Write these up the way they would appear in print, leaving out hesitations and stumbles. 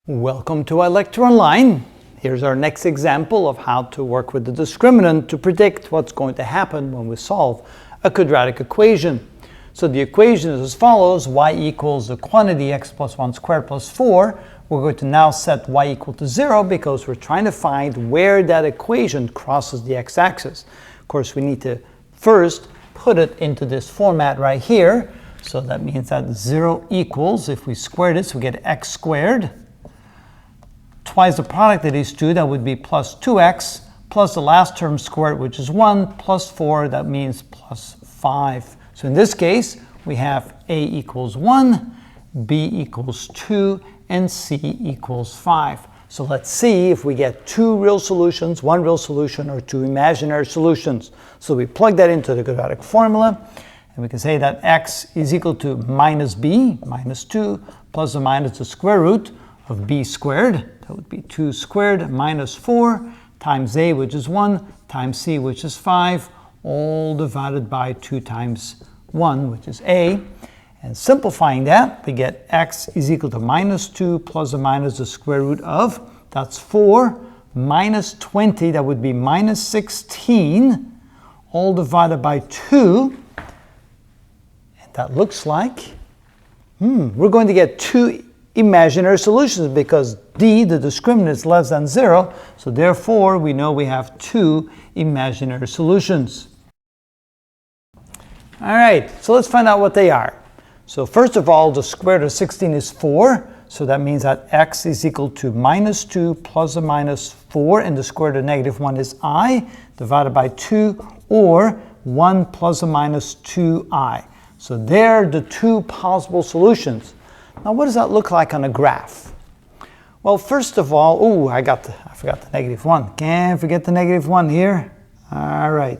Welcome to iLecture Online. Here's our next example of how to work with the discriminant to predict what's going to happen when we solve a quadratic equation. So the equation is as follows: y equals the quantity x plus 1 squared plus 4. We're going to now set y equal to 0 because we're trying to find where that equation crosses the x-axis. Of course, we need to first put it into this format right here. So that means that 0 equals, if we square this, we get x squared twice the product of these two, that would be plus 2x, plus the last term squared, which is 1, plus 4, that means plus 5. So in this case, we have a equals 1, b equals 2, and c equals 5. So let's see if we get two real solutions, one real solution, or two imaginary solutions. So we plug that into the quadratic formula, and we can say that x is equal to minus b, minus 2, plus or minus the square root of b squared. That would be 2 squared minus 4 times a, which is 1, times c, which is 5, all divided by 2 times 1, which is a. And simplifying that, we get x is equal to minus 2 plus or minus the square root of, that's 4, minus 20, that would be minus 16, all divided by 2. And that looks like, we're going to get two imaginary solutions because d, the discriminant, is less than 0. So therefore, we know we have two imaginary solutions. All right, so let's find out what they are. So first of all, the square root of 16 is 4. So that means that x is equal to minus 2 plus or minus 4, and the square root of negative 1 is I, divided by 2, or 1 plus or minus 2i. So there are the two possible solutions. Now, what does that look like on a graph? Well, first of all, I forgot the negative 1. Can't forget the negative 1 here. All right.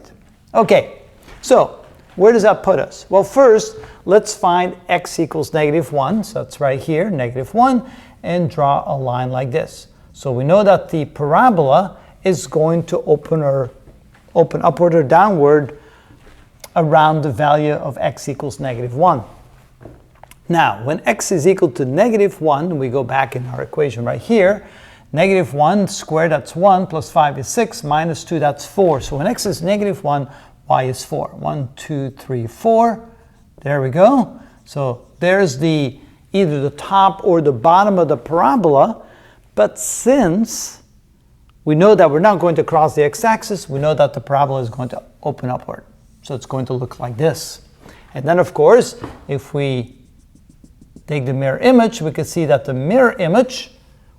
Okay, so where does that put us? Well, first, let's find x equals negative 1. So that's right here, negative 1, and draw a line like this. So we know that the parabola is going to open upward or downward around the value of x equals negative 1. Now, when x is equal to negative 1, we go back in our equation right here. Negative 1 squared, that's 1, plus 5 is 6, minus 2, that's 4. So when x is negative 1, y is 4. 1, 2, 3, 4. There we go. So there's either the top or the bottom of the parabola. But since we know that we're not going to cross the x-axis, we know that the parabola is going to open upward. So it's going to look like this. And then, of course, if we take the mirror image, we can see that the mirror image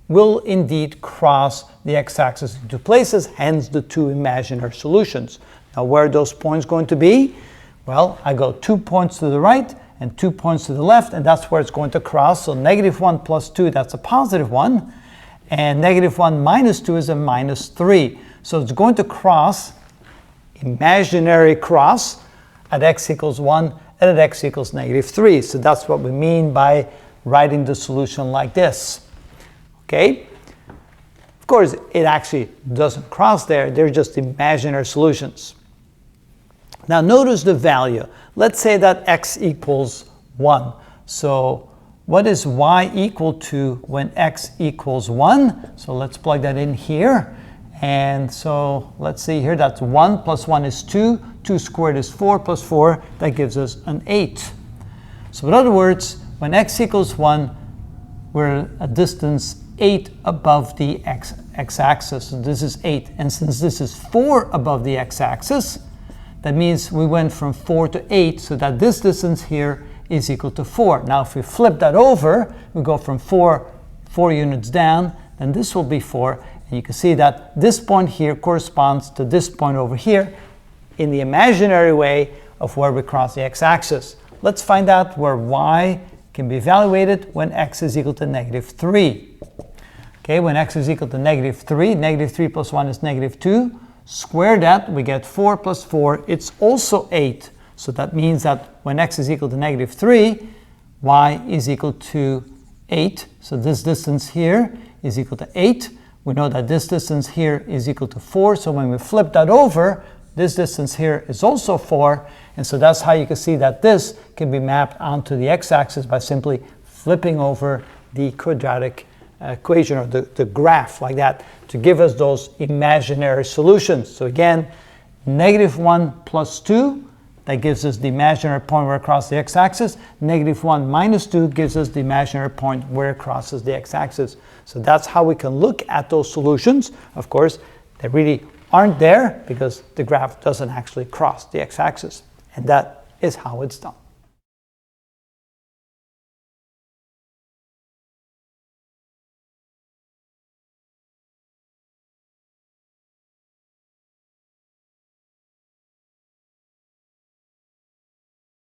will indeed cross the x-axis in two places, hence the two imaginary solutions. Now, where are those points going to be? Well, I go 2 points to the right and 2 points to the left, and that's where it's going to cross. So negative 1 plus 2, that's a positive 1, and negative 1 minus 2 is a minus 3. So it's going to cross, imaginary cross, at x equals 1 and at x equals negative 3. So that's what we mean by writing the solution like this. Okay? Of course, it actually doesn't cross there. They're just imaginary solutions. Now notice the value. Let's say that x equals 1. So what is y equal to when x equals 1? So let's plug that in here. And so let's see here, that's 1 plus 1 is 2. 2 squared is 4 plus 4. That gives us an 8. So in other words, when x equals 1, we're a distance 8 above the x-axis. So this is 8. And since this is 4 above the x-axis, that means we went from 4 to 8, so that this distance here is equal to 4. Now if we flip that over, we go from 4 units down, then this will be 4. And you can see that this point here corresponds to this point over here in the imaginary way of where we cross the x-axis. Let's find out where y can be evaluated when x is equal to negative 3. Okay, when x is equal to negative 3, negative 3 plus 1 is negative 2. Square that, we get 4 plus 4, it's also 8. So that means that when x is equal to negative 3, y is equal to 8. So this distance here is equal to 8. We know that this distance here is equal to 4. So when we flip that over, this distance here is also 4. And so that's how you can see that this can be mapped onto the x-axis by simply flipping over the quadratic equation or the graph like that to give us those imaginary solutions. So again, -1 plus 2, that gives us the imaginary point where it crosses the x-axis. -1 minus 2 gives us the imaginary point where it crosses the x-axis. So that's how we can look at those solutions. Of course, they really aren't there because the graph doesn't actually cross the x-axis. And that is how it's done.